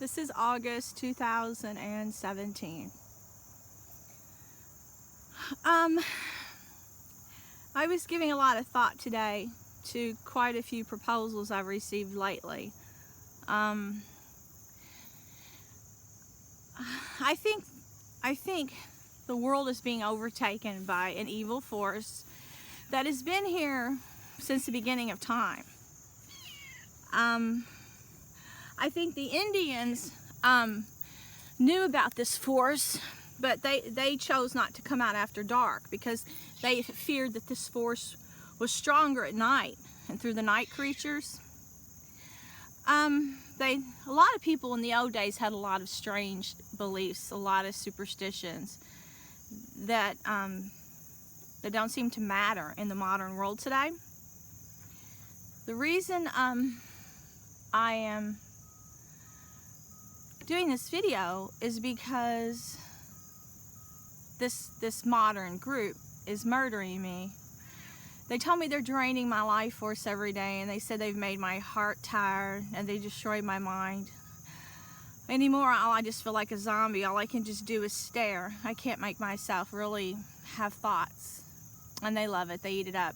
This is August 2017. I was giving a lot of thought today to quite a few proposals I've received lately. I think the world is being overtaken by an evil force that has been here since the beginning of time. I think the Indians knew about this force, but they chose not to come out after dark because they feared that this force was stronger at night and through the night creatures. A lot of people in the old days had a lot of strange beliefs, a lot of superstitions that don't seem to matter in the modern world today. The reason I am doing this video is because this modern group is murdering me. They told me they're draining my life force every day, and they said they've made my heart tired and they destroyed my mind. Anymore, I just feel like a zombie. All I can just do is stare. I can't make myself really have thoughts, and they love it. They eat it up.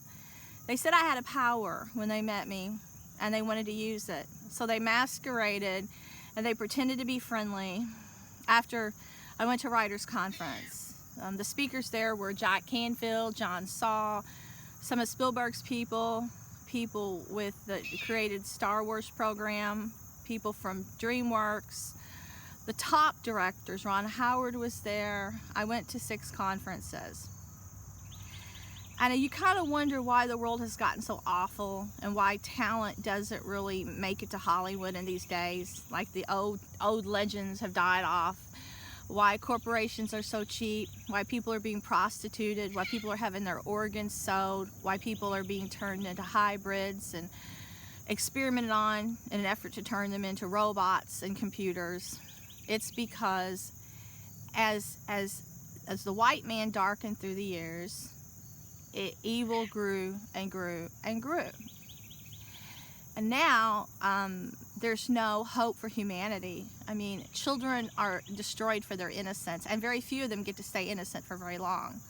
They said I had a power when they met me, and they wanted to use it. So they masqueraded and they pretended to be friendly. After I went to Writers' Conference, the speakers there were Jack Canfield, John Saw, some of Spielberg's people with the created Star Wars program, people from DreamWorks, the top directors. Ron Howard was there. I went to 6 conferences. And you kind of wonder why the world has gotten so awful and why talent doesn't really make it to Hollywood in these days. Like the old legends have died off. Why corporations are so cheap, why people are being prostituted, why people are having their organs sold, why people are being turned into hybrids and experimented on in an effort to turn them into robots and computers. It's because as the white man darkened through the years, evil grew and grew and grew. And now there's no hope for humanity. I mean, children are destroyed for their innocence, and very few of them get to stay innocent for very long.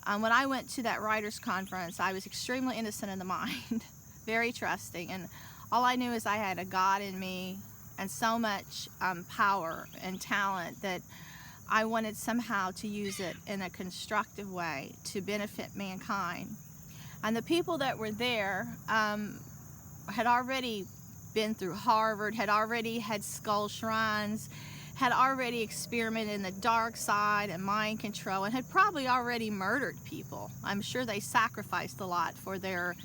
When I went to that writers' conference, I was extremely innocent in the mind, very trusting, and all I knew is I had a God in me and so much power and talent that I wanted somehow to use it in a constructive way to benefit mankind. And the people that were there had already been through Harvard, had already had skull shrines, had already experimented in the dark side and mind control, and had probably already murdered people. I'm sure they sacrificed a lot for their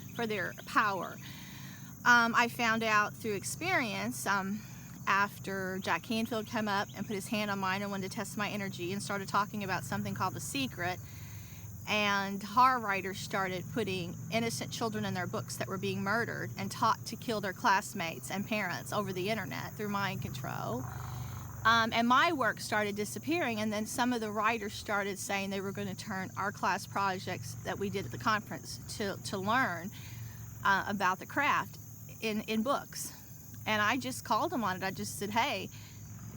power. I found out through experience after Jack Canfield came up and put his hand on mine and wanted to test my energy and started talking about something called The Secret, and horror writers started putting innocent children in their books that were being murdered and taught to kill their classmates and parents over the internet through mind control. And my work started disappearing, and then some of the writers started saying they were going to turn our class projects that we did at the conference to learn about the craft in books. And I just called them on it. I just said, hey,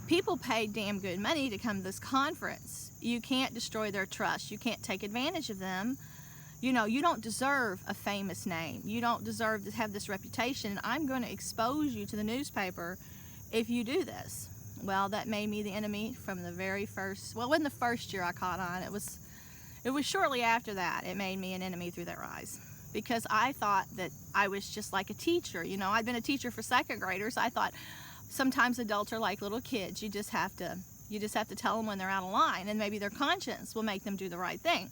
people paid damn good money to come to this conference. You can't destroy their trust. You can't take advantage of them. You know, you don't deserve a famous name. You don't deserve to have this reputation. I'm going to expose you to the newspaper if you do this. Well, that made me the enemy from the very first, well, it wasn't the first year I caught on. It was shortly after that it made me an enemy through their eyes. Because I thought that I was just like a teacher. You know, I'd been a teacher for second graders. I thought sometimes adults are like little kids. You just have to tell them when they're out of line, and maybe their conscience will make them do the right thing.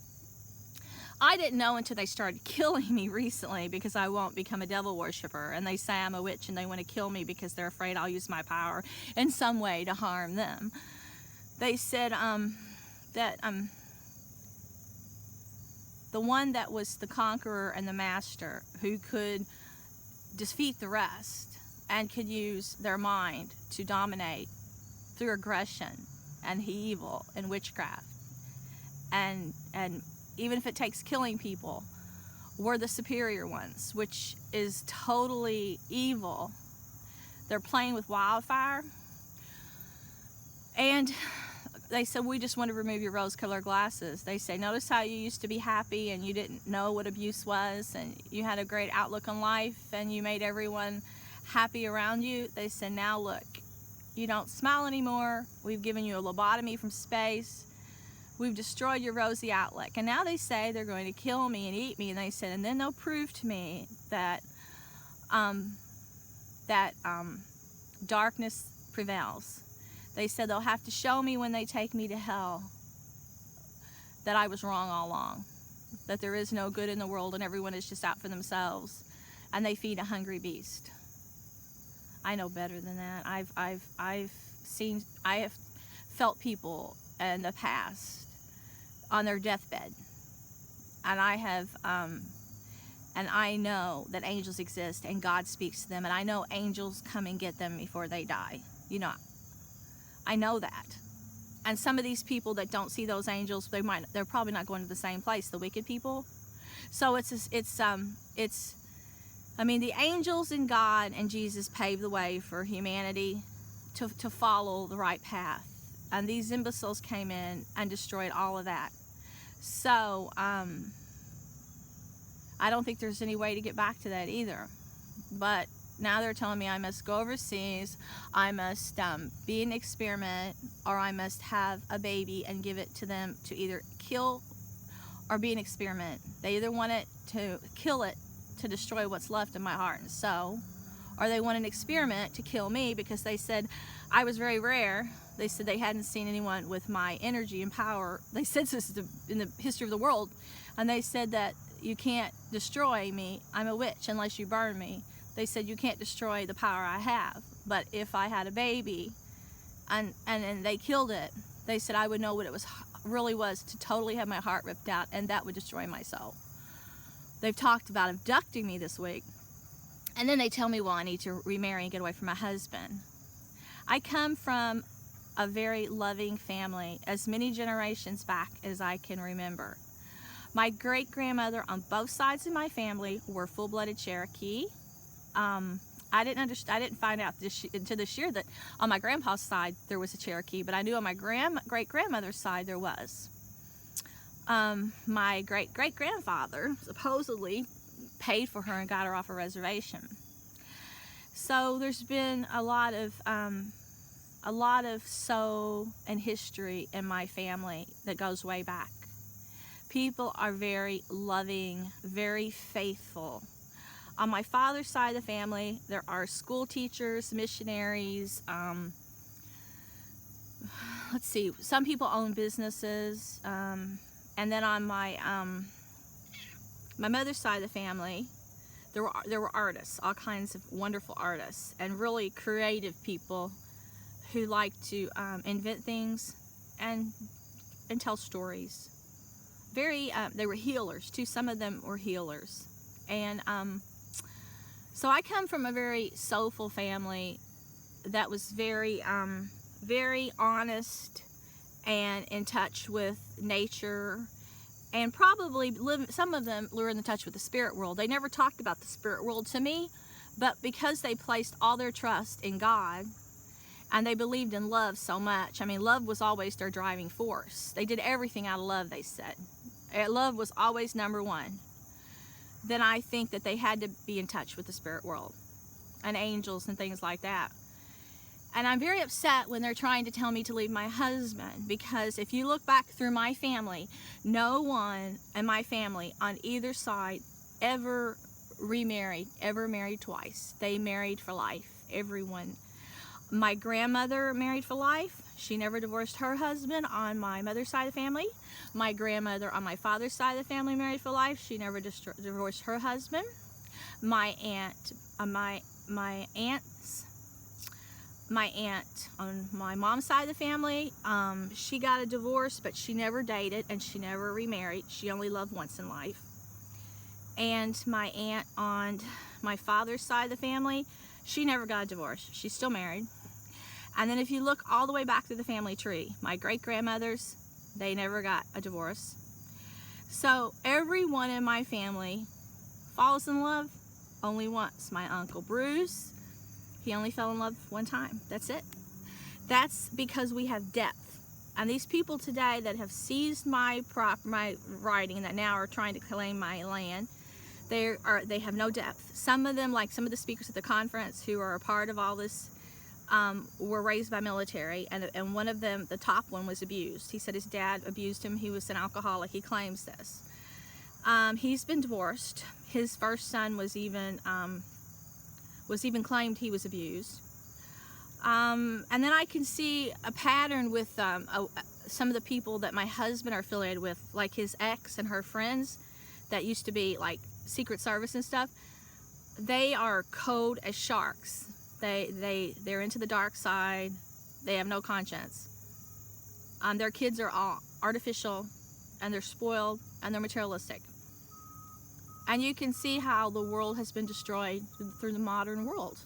I didn't know until they started killing me recently, because I won't become a devil worshiper, and they say I'm a witch and they want to kill me because they're afraid I'll use my power in some way to harm them. They said that the one that was the conqueror and the master, who could defeat the rest and could use their mind to dominate through aggression and evil and witchcraft, and even if it takes killing people, we're the superior ones, which is totally evil. They're playing with wildfire. And they said, we just want to remove your rose-colored glasses. They say, notice how you used to be happy and you didn't know what abuse was, and you had a great outlook on life, and you made everyone happy around you. They said, now look, you don't smile anymore. We've given you a lobotomy from space. We've destroyed your rosy outlook. And now they say they're going to kill me and eat me. And they said, and then they'll prove to me that darkness prevails. They said they'll have to show me when they take me to hell that I was wrong all along, that there is no good in the world and everyone is just out for themselves, and they feed a hungry beast. I know better than that. I have felt people in the past on their deathbed, and I know that angels exist and God speaks to them, and I know angels come and get them before they die. You know, I know that. And some of these people that don't see those angels, they're probably not going to the same place, the wicked people. So I mean, the angels and God and Jesus paved the way for humanity to follow the right path. And these imbeciles came in and destroyed all of that. So, I don't think there's any way to get back to that either. But now they're telling me I must go overseas, I must be an experiment, or I must have a baby and give it to them to either kill or be an experiment. They either want it to kill it to destroy what's left in my heart and soul, or they want an experiment to kill me because they said I was very rare. They said they hadn't seen anyone with my energy and power. They said this is in the history of the world, and they said that you can't destroy me. I'm a witch unless you burn me. They said you can't destroy the power I have, but if I had a baby and they killed it, they said I would know what it really was to totally have my heart ripped out, and that would destroy my soul. They've talked about abducting me this week, and then they tell me, well, I need to remarry and get away from my husband. I come from a very loving family, as many generations back as I can remember. My great-grandmother on both sides of my family were full-blooded Cherokee. I didn't find out until this year that on my grandpa's side there was a Cherokee, but I knew on my great-grandmother's side there was. My great-great-grandfather supposedly paid for her and got her off a reservation. So there's been a lot of soul and history in my family that goes way back. People are very loving, very faithful. On my father's side of the family, there are school teachers, missionaries, let's see, some people own businesses, and then on my mother's side of the family, there were artists, all kinds of wonderful artists, and really creative people who like to invent things and tell stories. They were healers too. Some of them were healers, and so I come from a very soulful family that was very honest and in touch with nature, and probably some of them were in touch with the spirit world. They never talked about the spirit world to me, but because they placed all their trust in God and they believed in love so much. I mean, love was always their driving force. They did everything out of love, they said. Love was always number one. Then I think that they had to be in touch with the spirit world and angels and things like that. And I'm very upset when they're trying to tell me to leave my husband, because if you look back through my family, no one in my family on either side ever remarried, ever married twice. They married for life, everyone. My grandmother married for life. She never divorced her husband on my mother's side of the family. My grandmother on my father's side of the family married for life. She never divorced her husband. My aunt on my aunt on my mom's side of the family, she got a divorce, but she never dated and she never remarried. She only loved once in life. And my aunt on my father's side of the family, she never got a divorce. She's still married. And then if you look all the way back through the family tree, my great-grandmothers, they never got a divorce. So everyone in my family falls in love only once. My Uncle Bruce, he only fell in love one time. That's it. That's because we have depth. And these people today that have seized my writing, that now are trying to claim my land, they have no depth. Some of them, like some of the speakers at the conference who are a part of all this, were raised by military, and one of them, the top one, was abused. He said his dad abused him. He was an alcoholic. He claims this. He's been divorced. His first son was even claimed he was abused. And then I can see a pattern with some of the people that my husband are affiliated with, like his ex and her friends that used to be like Secret Service and stuff. They are cold as sharks. They're into the dark side. They have no conscience. Their kids are all artificial, and they're spoiled, and they're materialistic. And you can see how the world has been destroyed through the modern world.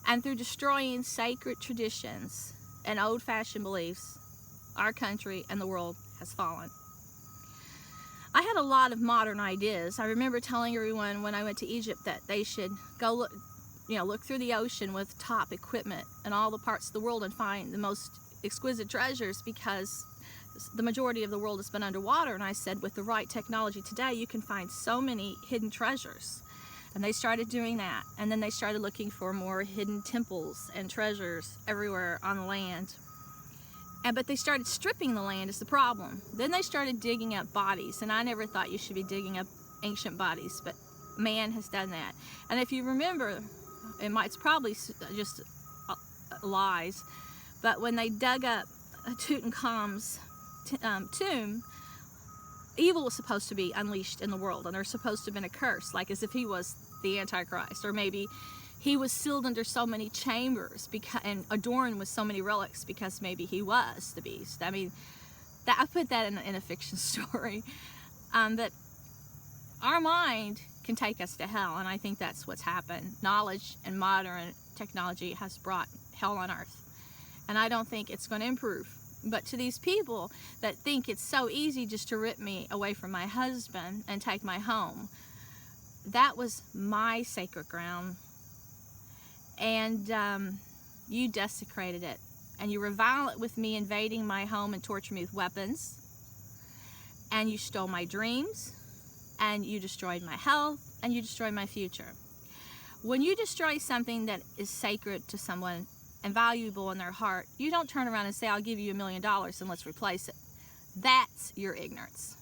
And through destroying sacred traditions and old-fashioned beliefs, our country and the world has fallen. I had a lot of modern ideas. I remember telling everyone when I went to Egypt that they should go look through the ocean with top equipment in all the parts of the world and find the most exquisite treasures, because the majority of the world has been underwater. And I said, with the right technology today, you can find so many hidden treasures. And they started doing that. And then they started looking for more hidden temples and treasures everywhere on the land. But they started stripping the land is the problem. Then they started digging up bodies. And I never thought you should be digging up ancient bodies, but man has done that. And if you remember, it's probably just lies, but when they dug up Tutankhamun's tomb, evil was supposed to be unleashed in the world, and there's supposed to have been a curse, like as if he was the Antichrist, or maybe he was sealed under so many chambers and adorned with so many relics because maybe he was the beast. I mean, I put that in a fiction story. But our mind can take us to hell, and I think that's what's happened. Knowledge and modern technology has brought hell on earth, and I don't think it's going to improve. But to these people that think it's so easy just to rip me away from my husband and take my home, that was my sacred ground, and you desecrated it, and you were violent with me, invading my home and torturing me with weapons, and you stole my dreams, and you destroyed my health, and you destroyed my future. When you destroy something that is sacred to someone and valuable in their heart, you don't turn around and say, I'll give you $1 million and let's replace it. That's your ignorance.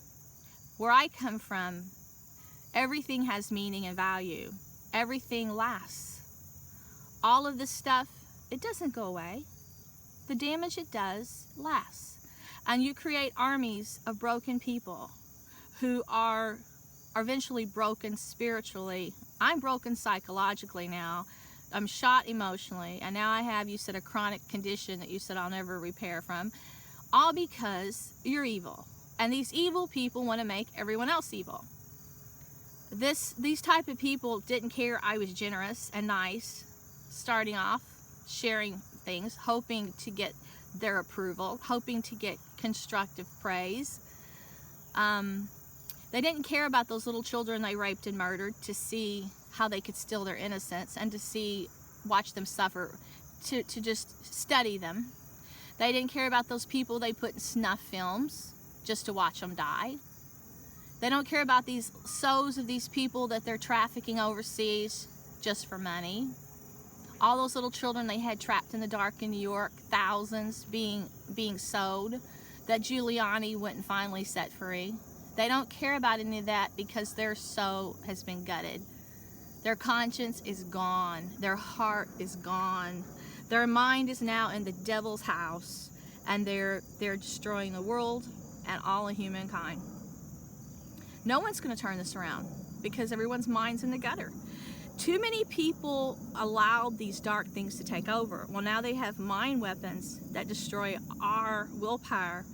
Where I come from, everything has meaning and value. Everything lasts. All of this stuff, it doesn't go away. The damage it does lasts. And you create armies of broken people who are eventually broken spiritually. I'm broken psychologically now. I'm shot emotionally, and now I have, you said, a chronic condition that you said I'll never repair from, all because you're evil. And these evil people want to make everyone else evil. These type of people didn't care I was generous and nice, starting off, sharing things, hoping to get their approval, hoping to get constructive praise. They didn't care about those little children they raped and murdered, to see how they could steal their innocence and to watch them suffer, to just study them. They didn't care about those people they put in snuff films just to watch them die. They don't care about these souls of these people that they're trafficking overseas just for money. All those little children they had trapped in the dark in New York, thousands being sold, that Giuliani went and finally set free. They don't care about any of that because their soul has been gutted. Their conscience is gone. Their heart is gone. Their mind is now in the devil's house, and they're destroying the world and all of humankind. No one's going to turn this around because everyone's mind's in the gutter. Too many people allowed these dark things to take over. Well, now they have mind weapons that destroy our willpower,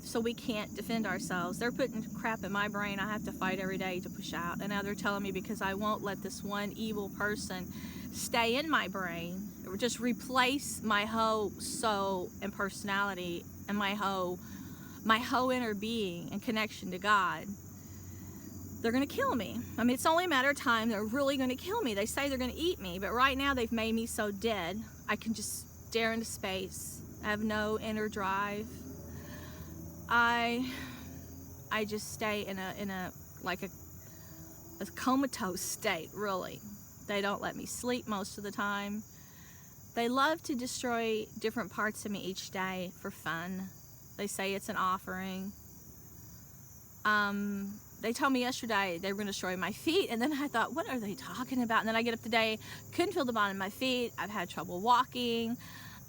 so we can't defend ourselves. They're putting crap in my brain I have to fight every day to push out. And now they're telling me because I won't let this one evil person stay in my brain, or just replace my whole soul and personality and my whole inner being and connection to God, they're going to kill me. I mean, it's only a matter of time. They're really going to kill me. They say they're going to eat me, but right now they've made me so dead, I can just stare into space. I have no inner drive. I just stay in a comatose state, really. They don't let me sleep most of the time. They love to destroy different parts of me each day for fun. They say it's an offering. They told me yesterday they were going to destroy my feet, and then I thought, what are they talking about? And then I get up today, couldn't feel the bottom of my feet. I've had trouble walking.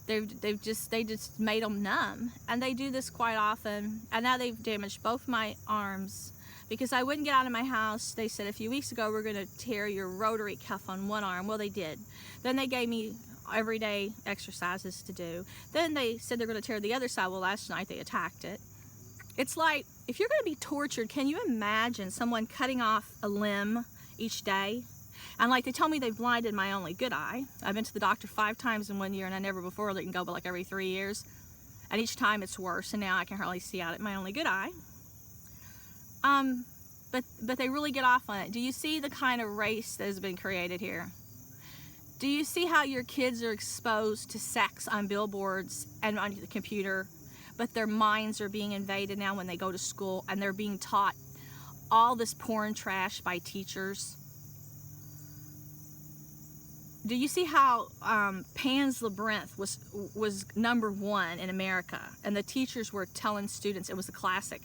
They just made them numb, and they do this quite often. And now they've damaged both my arms because I wouldn't get out of my house. They said a few weeks ago we're going to tear your rotary cuff on one arm. Well, they did. Then they gave me everyday exercises to do. Then they said they're going to tear the other side. Well, last night they attacked it. It's like, if you're going to be tortured, can you imagine someone cutting off a limb each day? And like they tell me they've blinded my only good eye. I've been to the doctor 5 times in 1 year, and I never before let them go, but like every 3 years. And each time it's worse, and now I can hardly see out at my only good eye. But they really get off on it. Do you see the kind of race that has been created here? Do you see how your kids are exposed to sex on billboards and on the computer, but their minds are being invaded now when they go to school, and they're being taught all this porn trash by teachers? Do you see how Pan's Labyrinth was #1 in America, and the teachers were telling students it was a classic?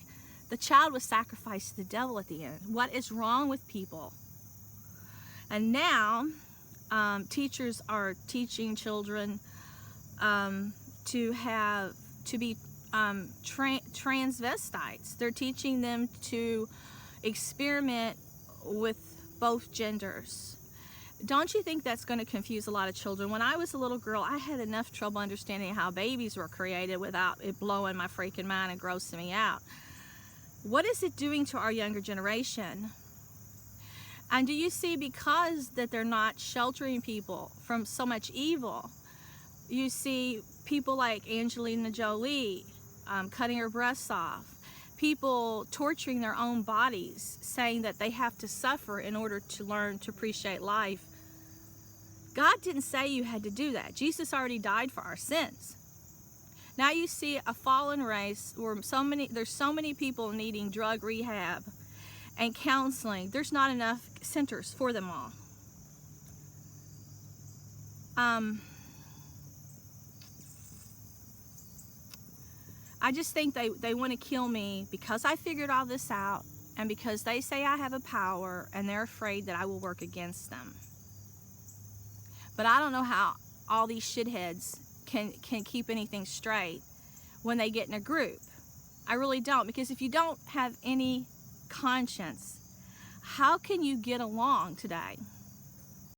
The child was sacrificed to the devil at the end. What is wrong with people? And now teachers are teaching children to be transvestites. They're teaching them to experiment with both genders. Don't you think that's going to confuse a lot of children? When I was a little girl, I had enough trouble understanding how babies were created without it blowing my freaking mind and grossing me out. What is it doing to our younger generation? And do you see, because that they're not sheltering people from so much evil, you see people like Angelina Jolie cutting her breasts off, people torturing their own bodies, saying that they have to suffer in order to learn to appreciate life. God didn't say you had to do that. Jesus already died for our sins. Now you see a fallen race where there's so many people needing drug rehab and counseling. There's not enough centers for them all. I just think they want to kill me because I figured all this out, and because they say I have a power, and they're afraid that I will work against them. But I don't know how all these shitheads can keep anything straight when they get in a group. I really don't, because if you don't have any conscience, how can you get along today?